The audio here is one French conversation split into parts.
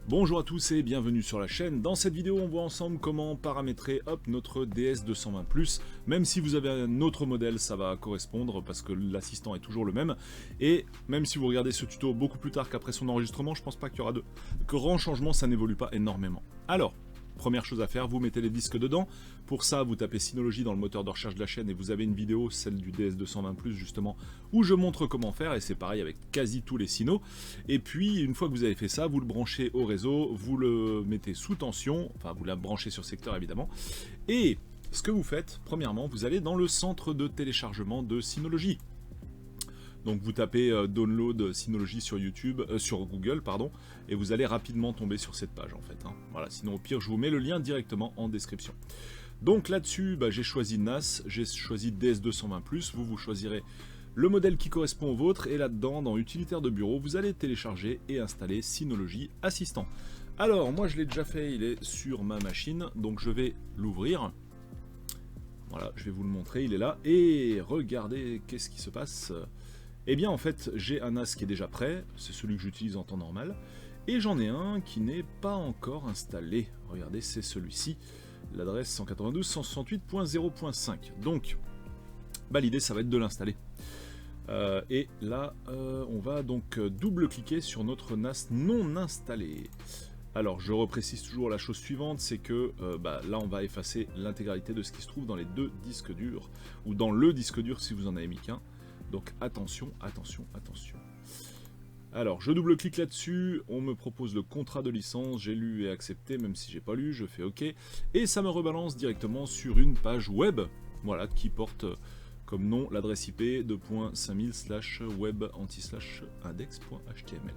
Bonjour à tous et bienvenue sur la chaîne. Dans cette vidéo, on voit ensemble comment paramétrer notre DS220+. Même si vous avez un autre modèle, ça va correspondre parce que l'assistant est toujours le même. Et même si vous regardez ce tuto beaucoup plus tard qu'après son enregistrement, je pense pas qu'il y aura de grands changements, ça n'évolue pas énormément. Alors, première chose à faire, vous mettez les disques dedans. Pour ça, vous tapez Synology dans le moteur de recherche de la chaîne et vous avez une vidéo, celle du DS220+, justement, où je montre comment faire, et c'est pareil avec quasi tous les Synos. Et puis, une fois que vous avez fait ça, vous le branchez au réseau, vous le mettez sous tension, enfin, vous la branchez sur secteur, évidemment. Et ce que vous faites, premièrement, vous allez dans le centre de téléchargement de Synology. Donc vous tapez download Synology sur YouTube, sur Google, pardon, et vous allez rapidement tomber sur cette page en fait. Voilà, sinon au pire je vous mets le lien directement en description. Donc là-dessus, j'ai choisi NAS, j'ai choisi DS220+, vous choisirez le modèle qui correspond au vôtre, et là-dedans, dans utilitaire de bureau, vous allez télécharger et installer Synology Assistant. Alors, moi je l'ai déjà fait, il est sur ma machine, donc je vais l'ouvrir. Voilà, je vais vous le montrer, il est là, et regardez qu'est-ce qui se passe. Eh bien en fait j'ai un NAS qui est déjà prêt, c'est celui que j'utilise en temps normal, et j'en ai un qui n'est pas encore installé. Regardez, c'est celui-ci, l'adresse 192.168.0.5. Donc l'idée ça va être de l'installer. Et là on va donc double-cliquer sur notre NAS non installé. Alors je reprécise toujours la chose suivante, c'est que là on va effacer l'intégralité de ce qui se trouve dans les deux disques durs, ou dans le disque dur si vous en avez mis qu'un. Donc attention, attention, attention. Alors je double-clique là-dessus, on me propose le contrat de licence, j'ai lu et accepté, même si j'ai pas lu, je fais OK. Et ça me rebalance directement sur une page web, voilà, qui porte comme nom l'adresse IP 2.5000/web/anti/index.html.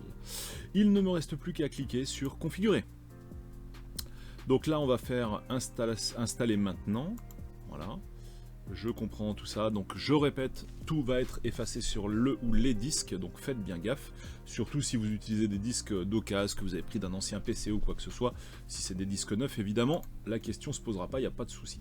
Il ne me reste plus qu'à cliquer sur configurer. Donc là on va faire installer maintenant, voilà. Je comprends tout ça, donc je répète, tout va être effacé sur le ou les disques, donc faites bien gaffe, surtout si vous utilisez des disques d'occasion, que vous avez pris d'un ancien PC ou quoi que ce soit. Si c'est des disques neufs, évidemment, la question se posera pas, il n'y a pas de souci.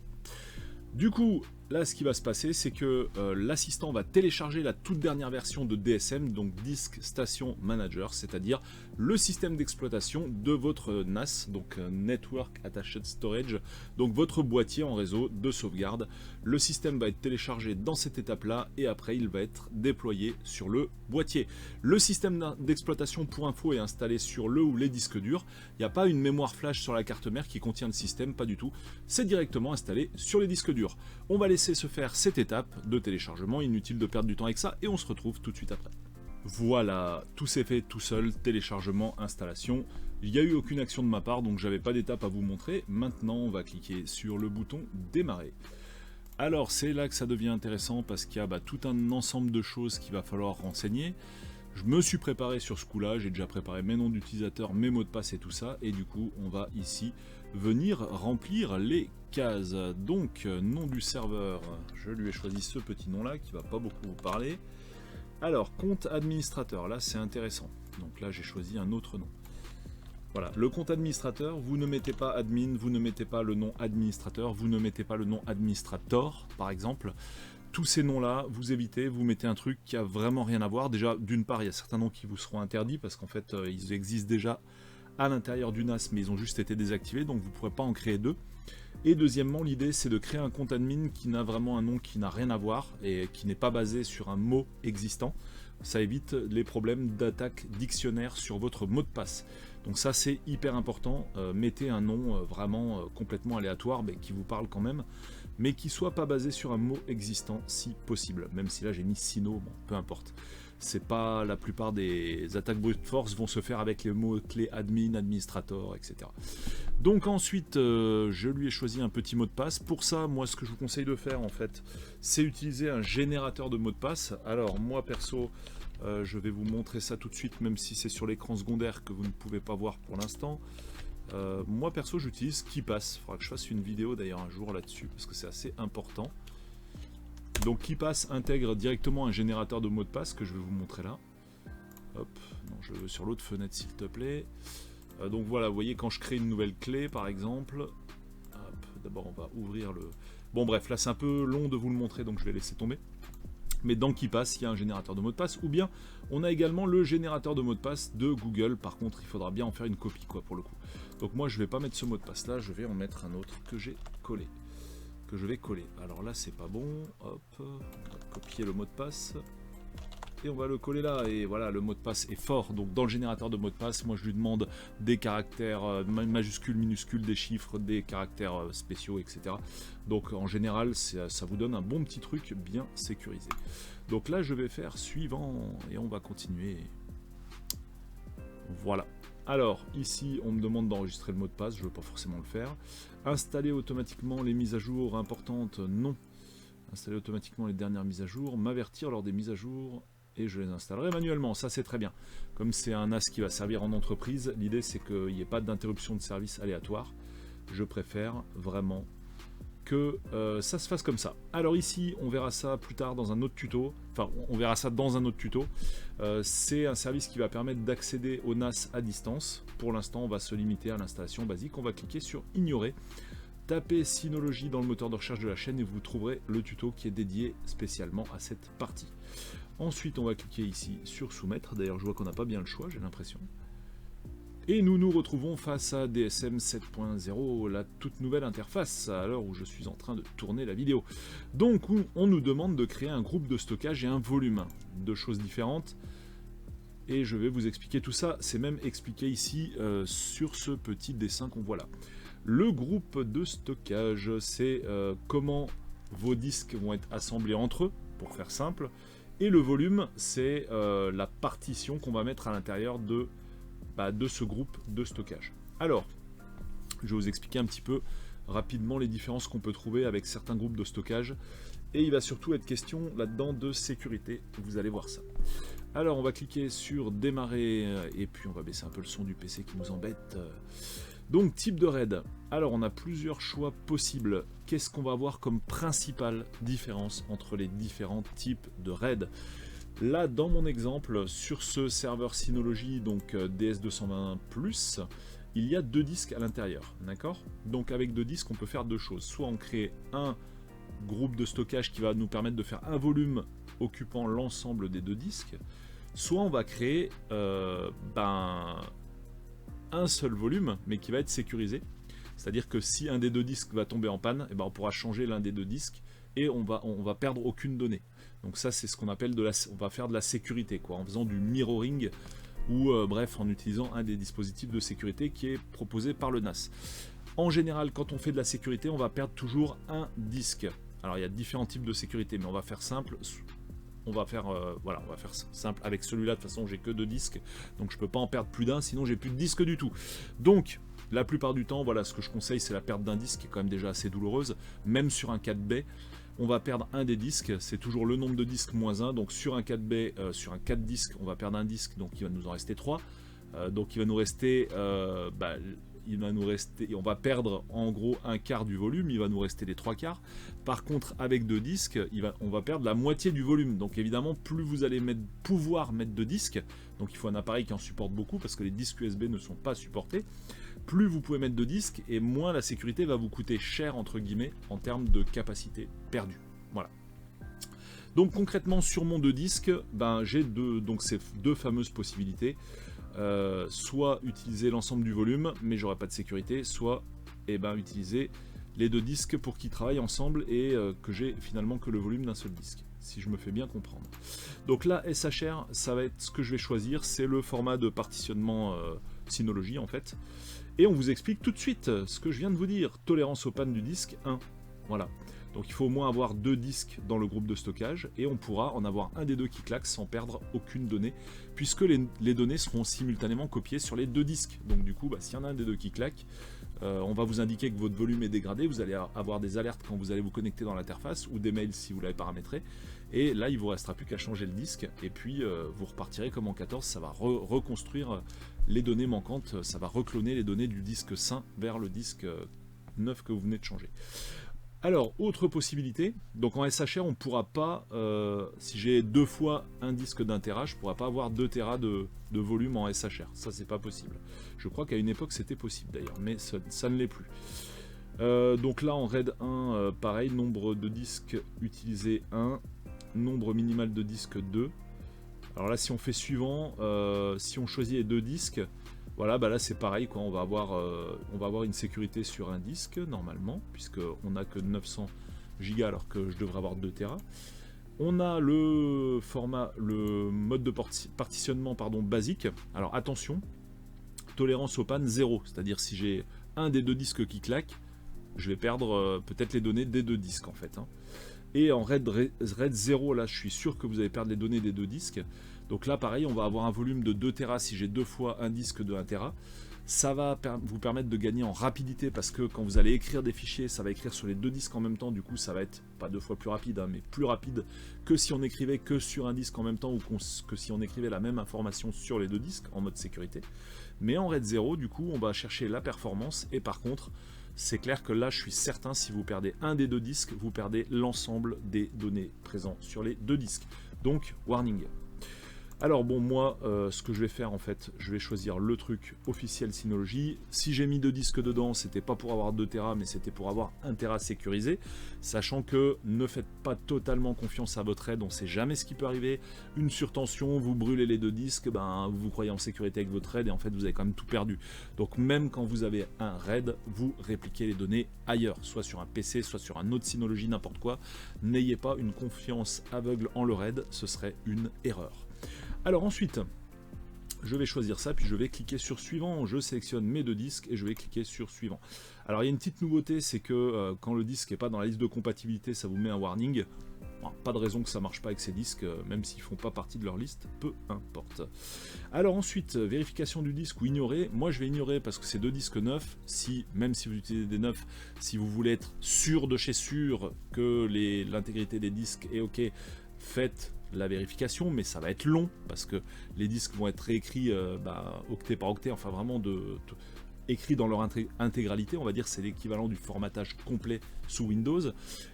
Du coup, là ce qui va se passer, c'est que l'assistant va télécharger la toute dernière version de DSM, donc Disk Station Manager, c'est-à-dire le système d'exploitation de votre NAS, donc Network Attached Storage, donc votre boîtier en réseau de sauvegarde. Le système va être téléchargé dans cette étape-là et après il va être déployé sur le boîtier. Le système d'exploitation pour info est installé sur le ou les disques durs. Il n'y a pas une mémoire flash sur la carte mère qui contient le système, pas du tout. C'est directement installé sur les disques durs. On va laisser se faire cette étape de téléchargement, inutile de perdre du temps avec ça, et on se retrouve tout de suite après. Voilà, tout s'est fait tout seul, téléchargement, installation. Il n'y a eu aucune action de ma part, donc j'avais pas d'étape à vous montrer. Maintenant, on va cliquer sur le bouton démarrer. Alors c'est là que ça devient intéressant parce qu'il y a tout un ensemble de choses qu'il va falloir renseigner. Je me suis préparé sur ce coup-là, j'ai déjà préparé mes noms d'utilisateurs, mes mots de passe et tout ça, et du coup on va ici venir remplir les cases. Donc nom du serveur, je lui ai choisi ce petit nom là qui va pas beaucoup vous parler. Alors compte administrateur, là c'est intéressant, donc là j'ai choisi un autre nom. Voilà, le compte administrateur, vous ne mettez pas admin, vous ne mettez pas le nom administrateur, vous ne mettez pas le nom administrator par exemple. Tous ces noms-là, vous évitez, vous mettez un truc qui a vraiment rien à voir. Déjà, d'une part, il y a certains noms qui vous seront interdits parce qu'en fait, ils existent déjà à l'intérieur du NAS, mais ils ont juste été désactivés, donc vous ne pourrez pas en créer deux. Et deuxièmement, l'idée, c'est de créer un compte admin qui n'a vraiment un nom qui n'a rien à voir et qui n'est pas basé sur un mot existant. Ça évite les problèmes d'attaque dictionnaire sur votre mot de passe. Donc ça, c'est hyper important. Mettez un nom vraiment complètement aléatoire, mais qui vous parle quand même, mais qui soit pas basé sur un mot existant si possible. Même si là j'ai mis Sino, bon, peu importe. C'est pas la plupart des attaques brute force vont se faire avec les mots clés admin, administrator, etc. Donc ensuite, je lui ai choisi un petit mot de passe. Pour ça, moi, ce que je vous conseille de faire en fait, c'est utiliser un générateur de mots de passe. Alors moi perso, je vais vous montrer ça tout de suite, même si c'est sur l'écran secondaire que vous ne pouvez pas voir pour l'instant. Moi perso j'utilise KeePass, il faudra que je fasse une vidéo d'ailleurs un jour là-dessus parce que c'est assez important. Donc KeePass intègre directement un générateur de mots de passe que je vais vous montrer là. Hop, non, je veux sur l'autre fenêtre s'il te plaît. Donc voilà, vous voyez quand je crée une nouvelle clé par exemple. D'abord on va ouvrir le... Bon bref, là c'est un peu long de vous le montrer donc je vais laisser tomber. Mais dans KeePass, il y a un générateur de mot de passe, ou bien on a également le générateur de mot de passe de Google. Par contre, il faudra bien en faire une copie, quoi, pour le coup. Donc moi, je vais pas mettre ce mot de passe là, je vais en mettre un autre que j'ai collé, que je vais coller. Alors là, c'est pas bon. Hop, on va copier le mot de passe et on va le coller là. Et voilà, le mot de passe est fort. Donc dans le générateur de mot de passe, moi, je lui demande des caractères majuscules, minuscules, des chiffres, des caractères spéciaux, etc. Donc en général, ça vous donne un bon petit truc bien sécurisé. Donc là, je vais faire suivant et on va continuer. Voilà. Alors, ici, on me demande d'enregistrer le mot de passe, je ne veux pas forcément le faire. Installer automatiquement les mises à jour importantes, non. Installer automatiquement les dernières mises à jour, m'avertir lors des mises à jour, et je les installerai manuellement, ça c'est très bien. Comme c'est un NAS qui va servir en entreprise, l'idée c'est qu'il n'y ait pas d'interruption de service aléatoire. Je préfère vraiment que ça se fasse comme ça. Alors ici, on verra ça plus tard dans un autre tuto. Enfin, on verra ça dans un autre tuto. C'est un service qui va permettre d'accéder au NAS à distance. Pour l'instant, on va se limiter à l'installation basique. On va cliquer sur Ignorer. Tapez Synology dans le moteur de recherche de la chaîne et vous trouverez le tuto qui est dédié spécialement à cette partie. Ensuite, on va cliquer ici sur Soumettre. D'ailleurs, je vois qu'on n'a pas bien le choix, j'ai l'impression. Et nous nous retrouvons face à DSM 7.0, la toute nouvelle interface, à l'heure où je suis en train de tourner la vidéo. Donc on nous demande de créer un groupe de stockage et un volume, deux choses différentes. Et je vais vous expliquer tout ça, c'est même expliqué ici sur ce petit dessin qu'on voit là. Le groupe de stockage, c'est comment vos disques vont être assemblés entre eux, pour faire simple. Et le volume, c'est la partition qu'on va mettre à l'intérieur de ce groupe de stockage. Alors, je vais vous expliquer un petit peu rapidement les différences qu'on peut trouver avec certains groupes de stockage. Et il va surtout être question là-dedans de sécurité, vous allez voir ça. Alors, on va cliquer sur démarrer, et puis on va baisser un peu le son du PC qui nous embête. Donc, type de RAID. Alors, on a plusieurs choix possibles. Qu'est-ce qu'on va avoir comme principale différence entre les différents types de RAID ? Là, dans mon exemple, sur ce serveur Synology, donc DS220+, il y a deux disques à l'intérieur, d'accord ? Donc avec deux disques, on peut faire deux choses. Soit on crée un groupe de stockage qui va nous permettre de faire un volume occupant l'ensemble des deux disques, soit on va créer un seul volume, mais qui va être sécurisé. C'est-à-dire que si un des deux disques va tomber en panne, on pourra changer l'un des deux disques et on va perdre aucune donnée. Donc ça, c'est ce qu'on appelle on va faire de la sécurité, quoi, en faisant du mirroring ou bref, en utilisant un des dispositifs de sécurité qui est proposé par le NAS. En général, quand on fait de la sécurité, on va perdre toujours un disque. Alors il y a différents types de sécurité, mais on va faire simple. On va faire simple avec celui-là. De toute façon, j'ai que deux disques, donc je peux pas en perdre plus d'un, sinon j'ai plus de disque du tout. Donc la plupart du temps, voilà, ce que je conseille, c'est la perte d'un disque, qui est quand même déjà assez douloureuse, même sur un 4B. On va perdre un des disques, c'est toujours le nombre de disques moins 1, donc sur un 4B, sur un 4 disques, on va perdre un disque, donc il va nous en rester 3. Donc il va nous rester, on va perdre en gros un quart du volume, il va nous rester les 3 quarts. Par contre, avec deux disques, on va perdre la moitié du volume. Donc évidemment, plus vous allez pouvoir mettre de disques, donc il faut un appareil qui en supporte beaucoup, parce que les disques USB ne sont pas supportés, plus vous pouvez mettre de disques, et moins la sécurité va vous coûter cher, entre guillemets, en termes de capacité perdue. Voilà. Donc concrètement, sur mon 2 disques, j'ai ces deux fameuses possibilités. Soit utiliser l'ensemble du volume, mais j'aurai pas de sécurité, soit utiliser les deux disques pour qu'ils travaillent ensemble et que j'ai finalement que le volume d'un seul disque, si je me fais bien comprendre. Donc là, SHR, ça va être ce que je vais choisir, c'est le format de partitionnement Synology en fait. Et on vous explique tout de suite ce que je viens de vous dire. Tolérance aux pannes du disque 1. Voilà. Donc il faut au moins avoir deux disques dans le groupe de stockage et on pourra en avoir un des deux qui claque sans perdre aucune donnée, puisque les données seront simultanément copiées sur les deux disques. Donc du coup, s'il y en a un des deux qui claque, on va vous indiquer que votre volume est dégradé, vous allez avoir des alertes quand vous allez vous connecter dans l'interface ou des mails si vous l'avez paramétré. Et là, il ne vous restera plus qu'à changer le disque et puis vous repartirez comme en 14, ça va reconstruire les données manquantes, ça va recloner les données du disque sain vers le disque neuf que vous venez de changer. Alors, autre possibilité, donc en SHR, on ne pourra pas, si j'ai deux fois un disque d'1 Tera, je ne pourrai pas avoir 2 Tera de volume en SHR, ça c'est pas possible. Je crois qu'à une époque c'était possible d'ailleurs, mais ça ne l'est plus. Donc là en RAID 1, pareil, nombre de disques utilisés 1, nombre minimal de disques 2. Alors là, si on fait suivant, si on choisit les 2 disques, voilà, bah là c'est pareil, quoi. On va avoir une sécurité sur un disque, normalement, puisqu'on n'a que 900 Go alors que je devrais avoir 2 Tera. On a le mode de partitionnement basique. Alors attention, tolérance aux pannes 0, c'est-à-dire si j'ai un des 2 disques qui claque, je vais perdre peut-être les données des 2 disques en fait. Et en RAID 0, là je suis sûr que vous allez perdre les données des 2 disques. Donc là pareil, on va avoir un volume de 2 Tera si j'ai 2 fois un disque de 1 Tera. Ça va vous permettre de gagner en rapidité parce que quand vous allez écrire des fichiers, ça va écrire sur les 2 disques en même temps. Du coup, ça va être pas 2 fois plus rapide, mais plus rapide que si on écrivait que sur un disque en même temps ou que si on écrivait la même information sur les 2 disques en mode sécurité. Mais en RAID 0, du coup, on va chercher la performance et par contre, c'est clair que là, je suis certain, si vous perdez un des 2 disques, vous perdez l'ensemble des données présentes sur les 2 disques. Donc, warning. Alors bon, moi, ce que je vais faire en fait, je vais choisir le truc officiel Synology. Si j'ai mis 2 disques dedans, c'était pas pour avoir 2 Tera, mais c'était pour avoir 1 Tera sécurisé. Sachant que ne faites pas totalement confiance à votre RAID, on sait jamais ce qui peut arriver. Une surtension, vous brûlez les 2 disques, ben, vous croyez en sécurité avec votre RAID et en fait vous avez quand même tout perdu. Donc même quand vous avez un RAID, vous répliquez les données ailleurs, soit sur un PC, soit sur un autre Synology, n'importe quoi. N'ayez pas une confiance aveugle en le RAID, ce serait une erreur. Alors ensuite, je vais choisir ça, puis je vais cliquer sur suivant, je sélectionne mes 2 disques et je vais cliquer sur suivant. Alors il y a une petite nouveauté, c'est que quand le disque n'est pas dans la liste de compatibilité, ça vous met un warning. Bon, pas de raison que ça marche pas avec ces disques, même s'ils font pas partie de leur liste, peu importe. Alors ensuite, vérification du disque ou ignorer. Moi je vais ignorer parce que c'est 2 disques neufs. Même si vous utilisez des neufs, si vous voulez être sûr de chez sûr que l'intégrité des disques est ok, faites la vérification, mais ça va être long parce que les disques vont être réécrits octet par octet, enfin vraiment écrits dans leur intégralité, on va dire c'est l'équivalent du formatage complet sous Windows.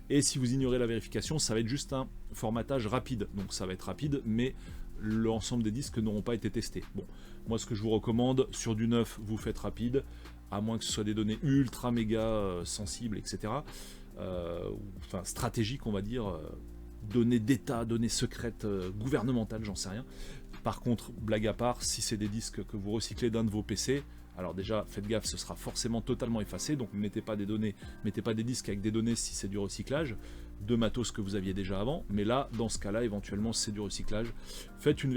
Et si vous ignorez la vérification, ça va être juste un formatage rapide, donc ça va être rapide, mais l'ensemble des disques n'auront pas été testés. Bon, moi ce que je vous recommande, sur du neuf, vous faites rapide, à moins que ce soit des données ultra méga sensibles, etc. Enfin stratégiques, on va dire. Données d'État, données secrètes gouvernementales, j'en sais rien. Par contre, blague à part, si c'est des disques que vous recyclez d'un de vos PC, alors déjà, faites gaffe, ce sera forcément totalement effacé, donc ne mettez pas des disques avec des données si c'est du recyclage, de matos que vous aviez déjà avant, mais là, dans ce cas-là, éventuellement, si c'est du recyclage, faites une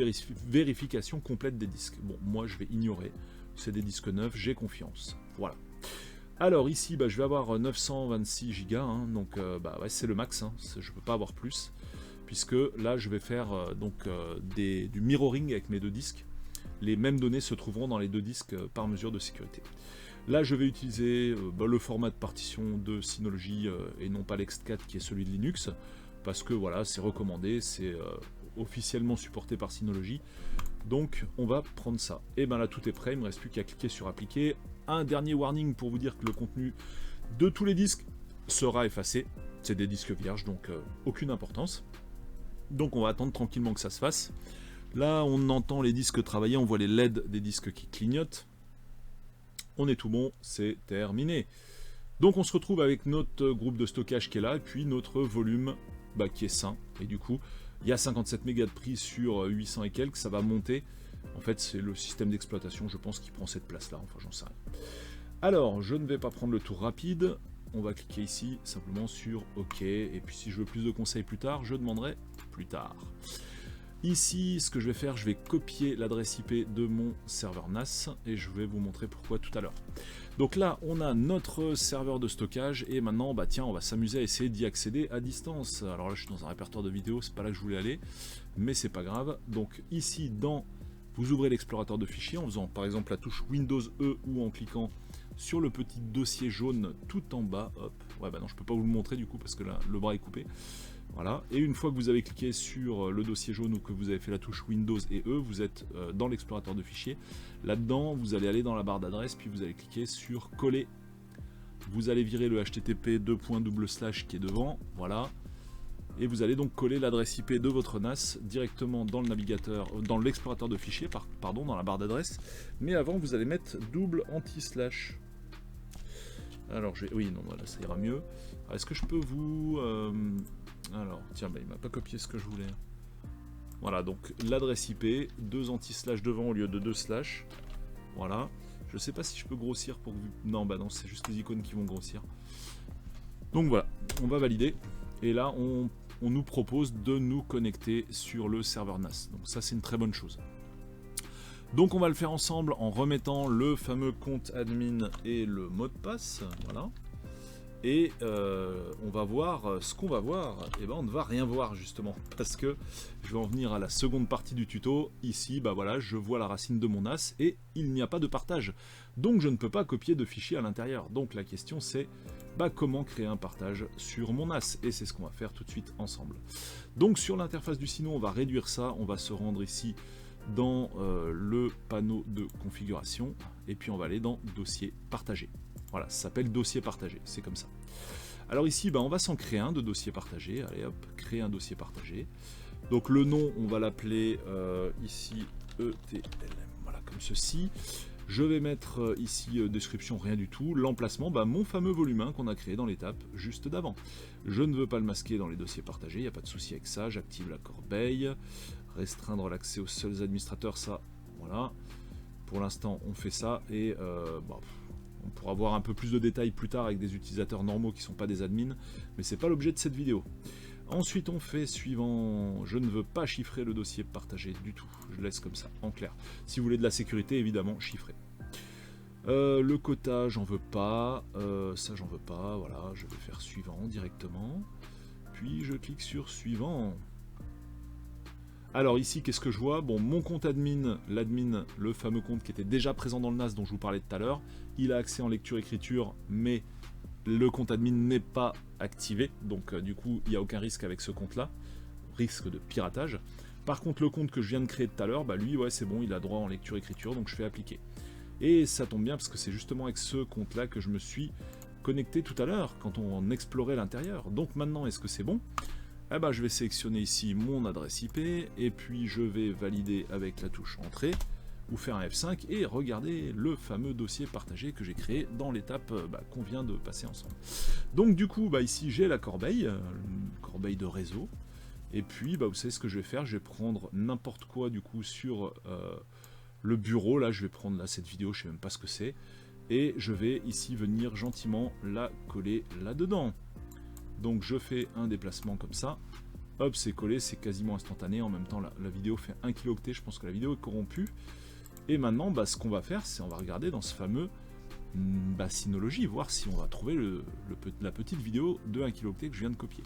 vérification complète des disques. Bon, moi, je vais ignorer, c'est des disques neufs, j'ai confiance. Voilà. Alors ici, je vais avoir 926 Go, donc ouais, c'est le max, je ne peux pas avoir plus, puisque là je vais faire du mirroring avec mes 2 disques. Les mêmes données se trouveront dans les 2 disques par mesure de sécurité. Là je vais utiliser le format de partition de Synology et non pas l'Ext4 qui est celui de Linux, parce que voilà, c'est recommandé, c'est officiellement supporté par Synology. Donc on va prendre ça. Et ben là tout est prêt, il ne me reste plus qu'à cliquer sur appliquer. Un dernier warning pour vous dire que le contenu de tous les disques sera effacé. C'est des disques vierges, donc aucune importance. Donc on va attendre tranquillement que ça se fasse. Là on entend les disques travailler, on voit les LED des disques qui clignotent. On est tout bon, c'est terminé. Donc on se retrouve avec notre groupe de stockage qui est là, et puis notre volume qui est sain. Et du coup, il y a 57 mégas de prise sur 800 et quelques, ça va monter. En fait, c'est le système d'exploitation, je pense, qui prend cette place-là. Enfin, j'en sais rien. Alors, je ne vais pas prendre le tour rapide. On va cliquer ici, simplement sur OK. Et puis, si je veux plus de conseils plus tard, je demanderai plus tard. Ici, ce que je vais faire, je vais copier l'adresse IP de mon serveur NAS. Et je vais vous montrer pourquoi tout à l'heure. Donc là, on a notre serveur de stockage. Et maintenant, tiens, on va s'amuser à essayer d'y accéder à distance. Alors là, je suis dans un répertoire de vidéos, c'est pas là que je voulais aller. Mais c'est pas grave. Donc ici, vous ouvrez l'explorateur de fichiers en faisant par exemple la touche Windows E ou en cliquant sur le petit dossier jaune tout en bas. Hop. Ouais, non, je peux pas vous le montrer du coup parce que là, le bras est coupé. Voilà. Et une fois que vous avez cliqué sur le dossier jaune ou que vous avez fait la touche Windows et E, vous êtes dans l'explorateur de fichiers. Là-dedans, vous allez aller dans la barre d'adresse, puis vous allez cliquer sur coller. Vous allez virer le HTTP qui est devant. Voilà. Et vous allez donc coller l'adresse IP de votre NAS directement dans le navigateur, dans l'explorateur de fichiers, dans la barre d'adresse. Mais avant, vous allez mettre double anti-slash. Alors, oui, non, voilà, ça ira mieux. Est-ce que je peux vous Alors, tiens, bah, il m'a pas copié ce que je voulais. Voilà, donc l'adresse IP, 2 anti-slash devant au lieu de 2 slash. Voilà. Je sais pas si je peux grossir pour que vous... Non, bah non, c'est juste les icônes qui vont grossir. Donc voilà, on va valider. Et là, on nous propose de nous connecter sur le serveur NAS. Donc ça, c'est une très bonne chose. Donc on va le faire ensemble en remettant le fameux compte admin et le mot de passe. Voilà. Et on va voir ce qu'on va voir. Et ben on ne va rien voir justement, parce que je vais en venir à la seconde partie du tuto. Ici, bah voilà, je vois la racine de mon NAS et il n'y a pas de partage. Donc je ne peux pas copier de fichiers à l'intérieur. Donc la question c'est bah, comment créer un partage sur mon NAS. Et c'est ce qu'on va faire tout de suite ensemble. Donc sur l'interface du Sino, on va réduire ça. On va se rendre ici dans le panneau de configuration. Et puis on va aller dans dossier partagé. Voilà, ça s'appelle dossier partagé, c'est comme ça. Alors ici, bah, on va s'en créer un de dossier partagé. Allez hop, créer un dossier partagé. Donc le nom, on va l'appeler ici ETLM, voilà, comme ceci. Je vais mettre ici description, rien du tout. L'emplacement, bah, mon fameux volume 1 qu'on a créé dans l'étape juste d'avant. Je ne veux pas le masquer dans les dossiers partagés, il n'y a pas de souci avec ça. J'active la corbeille. Restreindre l'accès aux seuls administrateurs, ça, voilà. Pour l'instant, on fait ça et bah, on pourra voir un peu plus de détails plus tard avec des utilisateurs normaux qui ne sont pas des admins, mais c'est pas l'objet de cette vidéo. Ensuite on fait suivant, je ne veux pas chiffrer le dossier partagé du tout, je laisse comme ça, en clair. Si vous voulez de la sécurité, évidemment, chiffrez. Le quota, j'en veux pas, ça j'en veux pas, voilà, je vais faire suivant directement. Puis je clique sur suivant. Alors ici, qu'est-ce que je vois? Bon, mon compte admin, l'admin, le fameux compte qui était déjà présent dans le NAS dont je vous parlais tout à l'heure, il a accès en lecture-écriture, mais le compte admin n'est pas activé, donc du coup, il n'y a aucun risque avec ce compte-là, risque de piratage. Par contre, le compte que je viens de créer tout à l'heure, bah lui, ouais, c'est bon, il a droit en lecture-écriture, donc je fais appliquer. Et ça tombe bien, parce que c'est justement avec ce compte-là que je me suis connecté tout à l'heure, quand on explorait l'intérieur. Donc maintenant, est-ce que c'est bon? Eh ben, je vais sélectionner ici mon adresse IP, et puis je vais valider avec la touche Entrée, ou faire un F5, et regarder le fameux dossier partagé que j'ai créé dans l'étape qu'on vient de passer ensemble. Donc du coup, bah, ici j'ai la corbeille de réseau, et puis bah, vous savez ce que je vais faire, je vais prendre n'importe quoi du coup sur le bureau, là je vais prendre là, cette vidéo, je sais même pas ce que c'est, et je vais ici venir gentiment la coller là-dedans. Donc je fais un déplacement comme ça, hop, c'est collé, c'est quasiment instantané, en même temps la vidéo fait 1 kilo-octet, je pense que la vidéo est corrompue. Et maintenant, bah, ce qu'on va faire, c'est on va regarder dans ce fameux Synology, voir si on va trouver la petite vidéo de 1 kilo-octet que je viens de copier.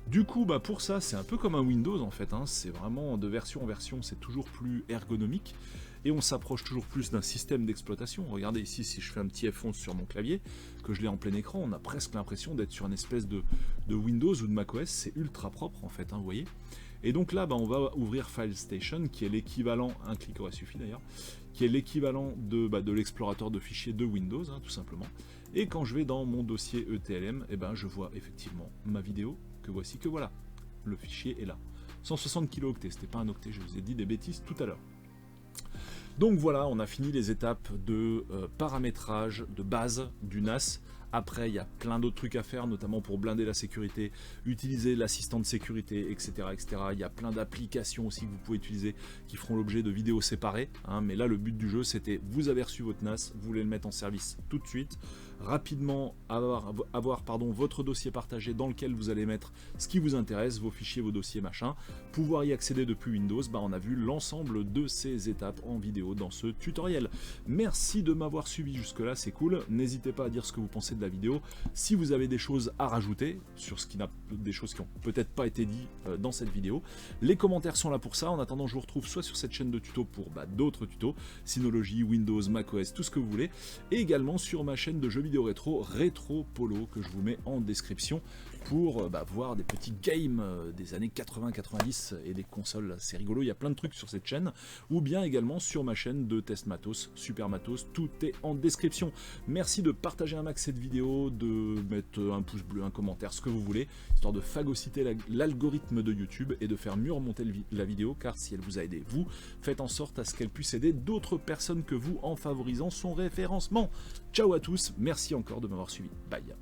Du coup, bah, pour ça, c'est un peu comme un Windows en fait, hein, c'est vraiment de version en version, c'est toujours plus ergonomique. Et on s'approche toujours plus d'un système d'exploitation. Regardez ici, si je fais un petit F11 sur mon clavier, que je l'ai en plein écran, on a presque l'impression d'être sur une espèce de Windows ou de macOS, c'est ultra propre en fait, hein, vous voyez. Et donc là, bah, on va ouvrir FileStation, qui est l'équivalent, un clic aurait suffi d'ailleurs, qui est l'équivalent de l'explorateur de fichiers de Windows, hein, tout simplement. Et quand je vais dans mon dossier ETLM, eh ben, je vois effectivement ma vidéo, que voici, que voilà, le fichier est là. 160 kilo-octets, c'était pas un octet, je vous ai dit des bêtises tout à l'heure. Donc voilà, on a fini les étapes de paramétrage de base du NAS. Après, il y a plein d'autres trucs à faire, notamment pour blinder la sécurité, utiliser l'assistant de sécurité, etc., etc. Il y a plein d'applications aussi que vous pouvez utiliser qui feront l'objet de vidéos séparées. Hein, mais là, le but du jeu, c'était vous avez reçu votre NAS, vous voulez le mettre en service tout de suite, rapidement avoir votre dossier partagé dans lequel vous allez mettre ce qui vous intéresse, vos fichiers, vos dossiers, machin, pouvoir y accéder depuis Windows. Bah, on a vu l'ensemble de ces étapes en vidéo dans ce tutoriel. Merci de m'avoir suivi jusque-là, c'est cool. N'hésitez pas à dire ce que vous pensez de la vidéo. Si vous avez des choses à rajouter sur des choses qui n'ont peut-être pas été dites dans cette vidéo, les commentaires sont là pour ça. En attendant, je vous retrouve soit sur cette chaîne de tutos pour d'autres tutos, Synology, Windows, macOS, tout ce que vous voulez, et également sur ma chaîne de jeux vidéo rétro Polo, que je vous mets en description pour voir des petits games des années 80-90 et des consoles, c'est rigolo, il y a plein de trucs sur cette chaîne, ou bien également sur ma chaîne de test matos, super matos, tout est en description. Merci de partager un max cette vidéo, de mettre un pouce bleu, un commentaire, ce que vous voulez, histoire de phagocyter l'algorithme de YouTube et de faire mieux remonter la vidéo, car si elle vous a aidé, vous, faites en sorte à ce qu'elle puisse aider d'autres personnes que vous en favorisant son référencement. Ciao à tous, merci encore de m'avoir suivi, bye.